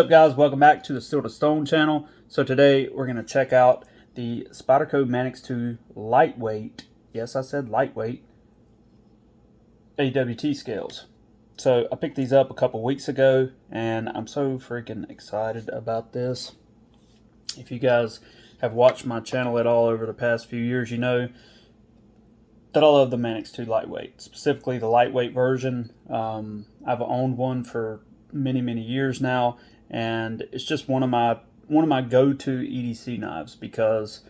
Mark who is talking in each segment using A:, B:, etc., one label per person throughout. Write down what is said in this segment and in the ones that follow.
A: What's up, guys? Welcome back to the Steel to Stone channel. So today we're going to check out the Spyderco Manix 2 lightweight, yes I said lightweight, AWT scales. So I picked these up a couple weeks ago and I'm so freaking excited about this. If you guys have watched my channel at all over the past few years, you know that I love the Manix 2 lightweight, specifically the lightweight version. I've owned one for many years now, and it's just one of my go-to EDC knives because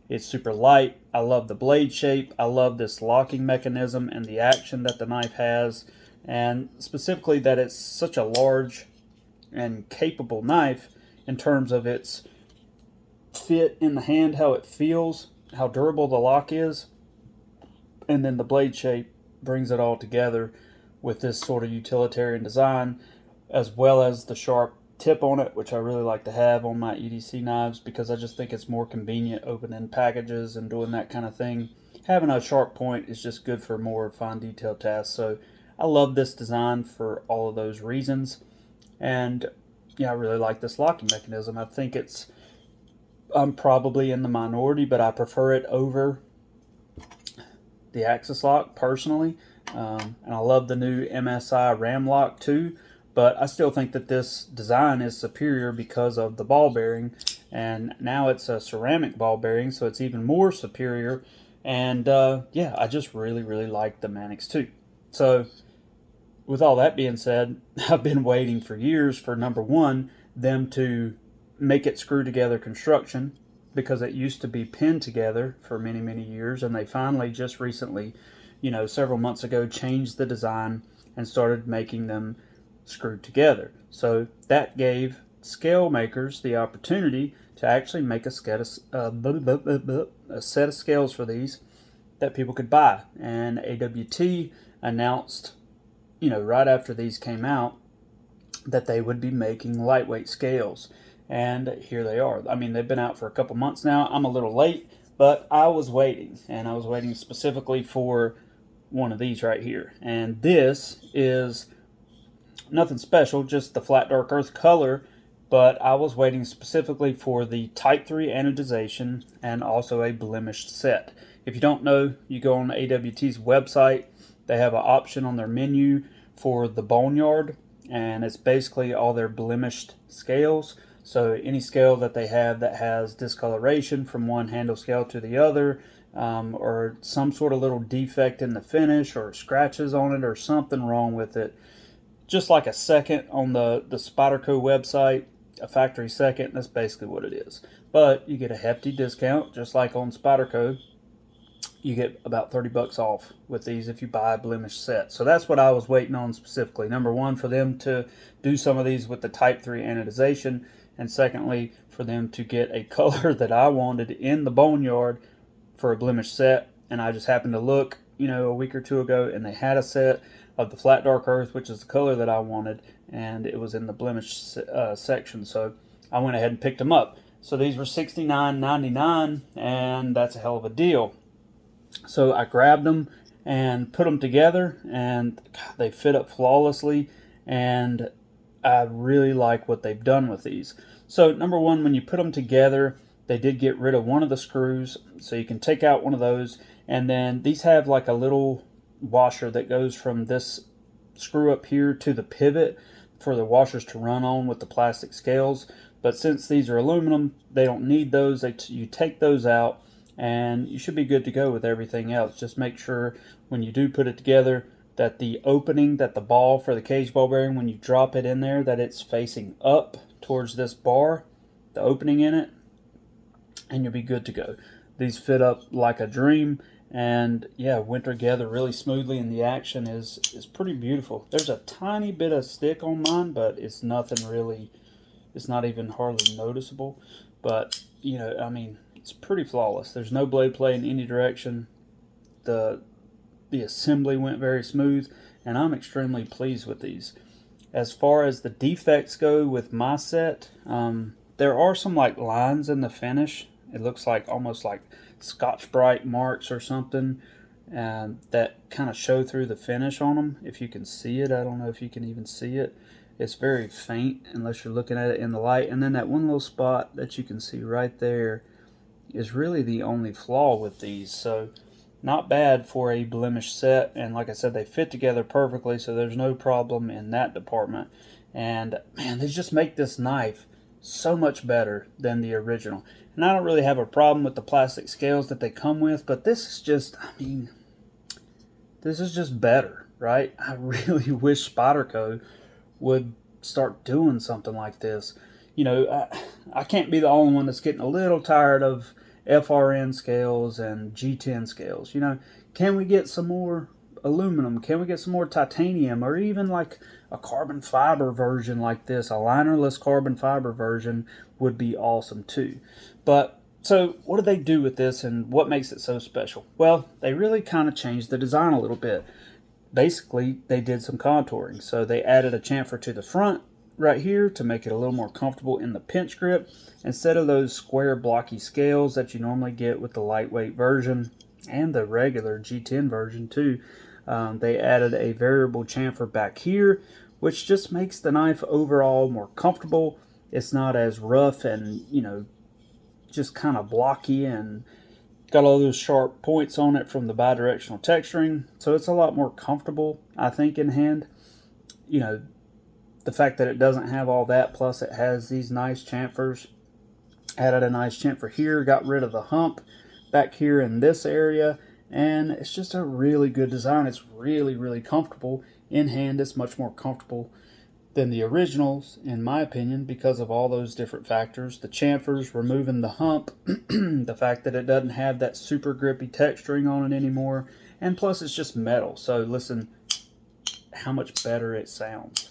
A: it's super light. I love the blade shape. I love this locking mechanism and the action that the knife has, and specifically that it's such a large and capable knife in terms of its fit in the hand, how it feels, how durable the lock is, and then the blade shape brings it all together with this sort of utilitarian design, as well as the sharp tip on it, which I really like to have on my EDC knives because I just think it's more convenient opening packages and doing that kind of thing. Having a sharp point is just good for more fine detail tasks. So I love this design for all of those reasons. And yeah, I really like this locking mechanism. I think I'm probably in the minority, but I prefer it over the axis lock personally. And I love the new MSI ram lock too, but I still think that this design is superior because of the ball bearing, and now it's a ceramic ball bearing, so it's even more superior. And yeah, I just really like the Manix 2. So with all that being said, I've been waiting for years for, number one, them to make it screw together construction, because it used to be pinned together for many years, and they finally just recently, several months ago, changed the design and started making them screwed together. So that gave scale makers the opportunity to actually make a set of scales for these that people could buy. And AWT announced, right after these came out, that they would be making lightweight scales. And here they are. I mean, they've been out for a couple months now. I'm a little late, but I was waiting, and I was waiting specifically for one of these right here. And this is nothing special, just the flat dark earth color, but I was waiting specifically for the Type 3 anodization and also a blemished set. If you don't know, you go on AWT's website. They have an option on their menu for the boneyard, and it's basically all their blemished scales. So any scale that they have that has discoloration from one handle scale to the other, or some sort of little defect in the finish or scratches on it or something wrong with it, just like a second on the Spyderco website, a factory second, that's basically what it is. But you get a hefty discount, just like on Spyderco. You get about 30 bucks off with these if you buy a blemished set. So that's what I was waiting on specifically. Number one, for them to do some of these with the Type 3 anodization, and secondly, for them to get a color that I wanted in the boneyard for a blemished set. And I just happened to look, a week or two ago, and they had a set of the flat dark earth, which is the color that I wanted, and it was in the blemished section. So I went ahead and picked them up. So these were $69.99, and that's a hell of a deal. So I grabbed them and put them together, and God, they fit up flawlessly, and I really like what they've done with these. So number one, when you put them together, they did get rid of one of the screws, so you can take out one of those, and then these have like a little washer that goes from this screw up here to the pivot for the washers to run on with the plastic scales. But since these are aluminum, they don't need those. You take those out, and you should be good to go with everything else. Just make sure when you do put it together that the opening, that the ball for the cage ball bearing, when you drop it in there, that it's facing up towards this bar, the opening in it, and you'll be good to go. These fit up like a dream, and yeah, went together really smoothly, and the action is pretty beautiful. There's a tiny bit of stick on mine, but it's nothing really, it's not even hardly noticeable. But I mean, it's pretty flawless. There's no blade play in any direction. The assembly went very smooth, and I'm extremely pleased with these. As far as the defects go with my set, there are some like lines in the finish. It looks like almost like Scotch-Brite marks or something, that kind of show through the finish on them. If you can see it, I don't know if you can even see it. It's very faint unless you're looking at it in the light. And then that one little spot that you can see right there is really the only flaw with these. So not bad for a blemish set. And like I said, they fit together perfectly, so there's no problem in that department. And man, they just make this knife so much better than the original. And I don't really have a problem with the plastic scales that they come with, but this is just, I mean, this is just better, right? I really wish Spyderco would start doing something like this. You know, I can't be the only one that's getting a little tired of FRN scales and G10 scales. You know, can we get some more aluminum? Can we get some more titanium, or even like a carbon fiber version like this? A linerless carbon fiber version would be awesome too. But so what do they do with this, and what makes it so special? Well, they really kind of changed the design a little bit. Basically, they did some contouring. So they added a chamfer to the front right here to make it a little more comfortable in the pinch grip, instead of those square blocky scales that you normally get with the lightweight version and the regular G10 version too. They added a variable chamfer back here, which just makes the knife overall more comfortable. It's not as rough and, you know, just kind of blocky, and got all those sharp points on it from the bidirectional texturing. So it's a lot more comfortable, I think, in hand. You know, the fact that it doesn't have all that, plus it has these nice chamfers. Added a nice chamfer here, got rid of the hump back here in this area, and it's just a really good design. It's really, really comfortable in hand. It's much more comfortable than the originals, in my opinion, because of all those different factors. The chamfers, removing the hump, the fact that it doesn't have that super grippy texturing on it anymore, and plus it's just metal. So listen how much better it sounds.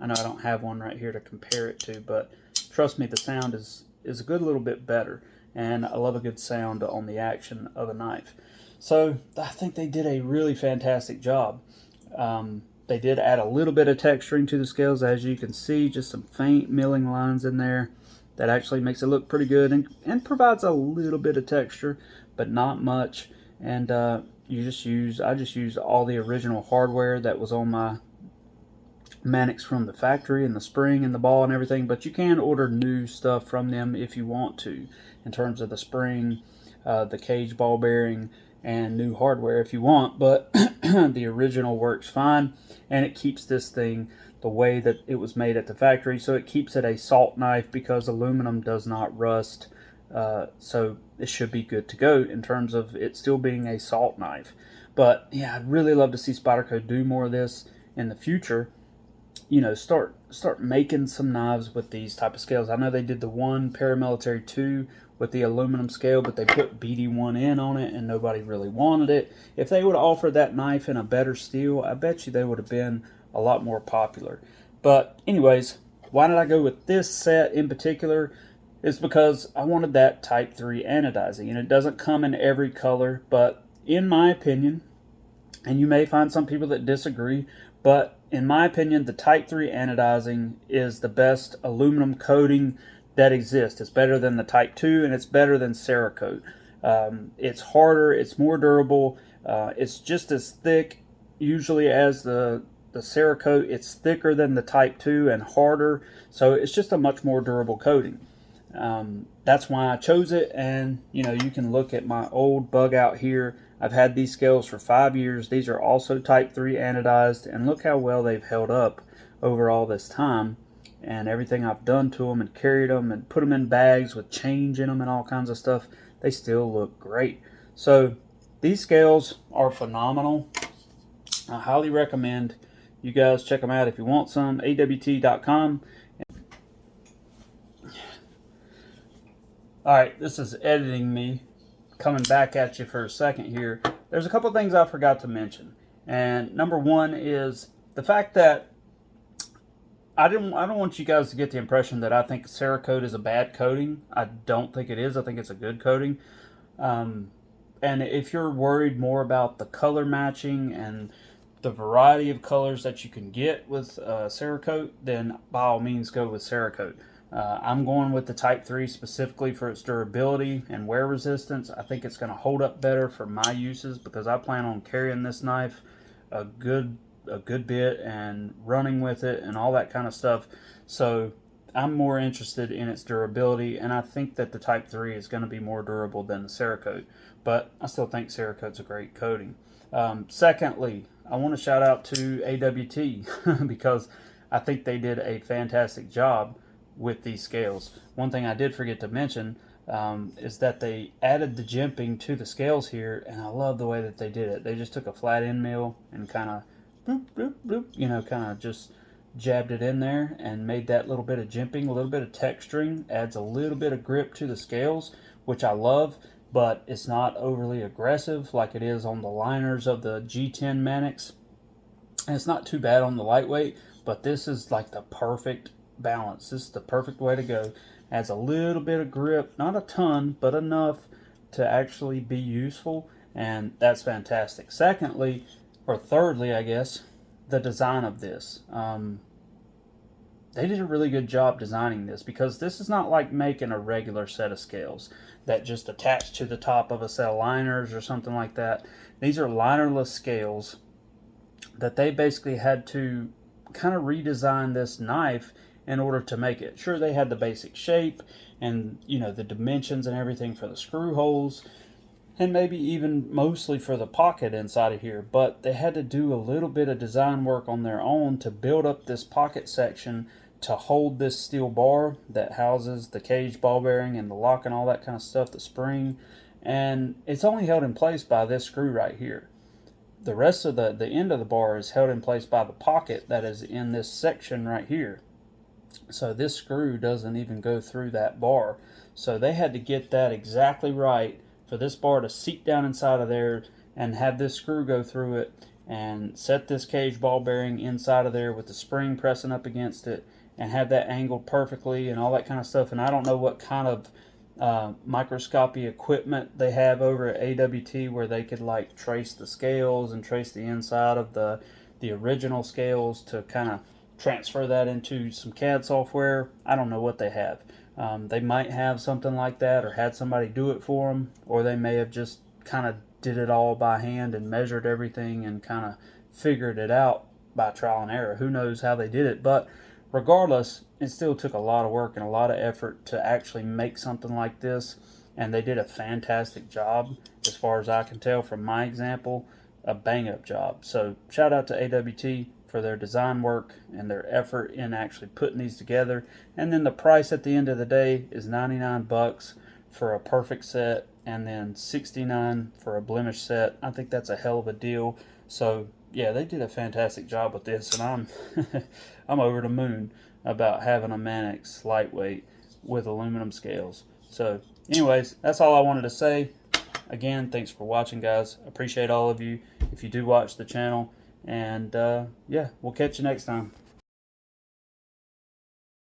A: I know I don't have one right here to compare it to, but trust me, the sound is a good little bit better, and I love a good sound on the action of a knife. So I think they did a really fantastic job. They did add a little bit of texturing to the scales, as you can see, just some faint milling lines in there that actually makes it look pretty good, and provides a little bit of texture, but not much. And I just used all the original hardware that was on my manix from the factory, and the spring and the ball and everything, but you can order new stuff from them if you want to, in terms of the spring, the cage ball bearing, and new hardware if you want. But the original works fine, and it keeps this thing the way that it was made at the factory. So it keeps it a salt knife, because aluminum does not rust. So it should be good to go in terms of it still being a salt knife. But yeah, I'd really love to see Spyderco do more of this in the future. You know, start making some knives with these type of scales. I know they did the one Paramilitary 2 with the aluminum scale, but they put BD1N on it and nobody really wanted it. If they would have offered that knife in a better steel, I bet you they would have been a lot more popular. But anyways, why did I go with this set in particular? It's because I wanted that Type 3 anodizing, and it doesn't come in every color, but in my opinion, and you may find some people that disagree, but in my opinion, the Type 3 anodizing is the best aluminum coating that exists. It's better than the Type 2, and it's better than Cerakote. It's harder, it's more durable, it's just as thick usually as the Cerakote. It's thicker than the Type 2 and harder, so it's just a much more durable coating. That's why I chose it. And you know, you can look at my old bug out here. I've had these scales for 5 years. These are also Type 3 anodized, and look how well they've held up over all this time. And everything I've done to them and carried them and put them in bags with change in them and all kinds of stuff, they still look great. So these scales are phenomenal. I highly recommend you guys check them out if you want some. awt.com. Alright, this is editing me coming back at you for a second here. There's a couple things I forgot to mention. And number one is the fact that I don't want you guys to get the impression that I think Cerakote is a bad coating. I don't think it is. I think it's a good coating. And if you're worried more about the color matching and the variety of colors that you can get with Cerakote, then by all means go with Cerakote. I'm going with the Type 3 specifically for its durability and wear resistance. I think it's going to hold up better for my uses, because I plan on carrying this knife a good a good bit and running with it and all that kind of stuff. So I'm more interested in its durability, and I think that the Type 3 is going to be more durable than the Cerakote, but I still think Cerakote's a great coating. Secondly, I want to shout out to AWT because I think they did a fantastic job with these scales. One thing I did forget to mention is that they added the jimping to the scales here, and I love the way that they did it. They just took a flat end mill and kind of bloop, bloop, bloop, you know, kind of just jabbed it in there and made that little bit of jimping, a little bit of texturing, adds a little bit of grip to the scales, which I love, but it's not overly aggressive like it is on the liners of the G10 Manix. And it's not too bad on the lightweight, but this is like the perfect balance. This is the perfect way to go. Adds a little bit of grip, not a ton, but enough to actually be useful, and that's fantastic. Secondly, or thirdly, I guess, the design of this. They did a really good job designing this, because this is not like making a regular set of scales that just attach to the top of a set of liners or something like that. These are linerless scales that they basically had to kind of redesign this knife in order to make it. Sure, they had the basic shape and, you know, the dimensions and everything for the screw holes, and maybe even mostly for the pocket inside of here, but they had to do a little bit of design work on their own to build up this pocket section to hold this steel bar that houses the cage ball bearing and the lock and all that kind of stuff, the spring, and it's only held in place by this screw right here. The rest of the end of the bar is held in place by the pocket that is in this section right here. So this screw doesn't even go through that bar. So they had to get that exactly right for this bar to seat down inside of there and have this screw go through it and set this cage ball bearing inside of there with the spring pressing up against it and have that angled perfectly and all that kind of stuff. And I don't know what kind of microscopy equipment they have over at AWT where they could like trace the scales and trace the inside of the original scales to kind of transfer that into some CAD software. I don't know what they have. They might have something like that or had somebody do it for them, or they may have just kind of did it all by hand and measured everything and kind of figured it out by trial and error. Who knows how they did it, but regardless, it still took a lot of work and a lot of effort to actually make something like this, and they did a fantastic job as far as I can tell from my example, a bang-up job. So shout out to AWT for their design work and their effort in actually putting these together. And then the price at the end of the day is 99 bucks for a perfect set, and then 69 for a blemish set. I think that's a hell of a deal. So yeah, they did a fantastic job with this, and I'm I'm over the moon about having a manix lightweight with aluminum scales. So anyways, that's all I wanted to say. Again, thanks for watching, guys. Appreciate all of you if you do watch the channel. And yeah, we'll catch you next time.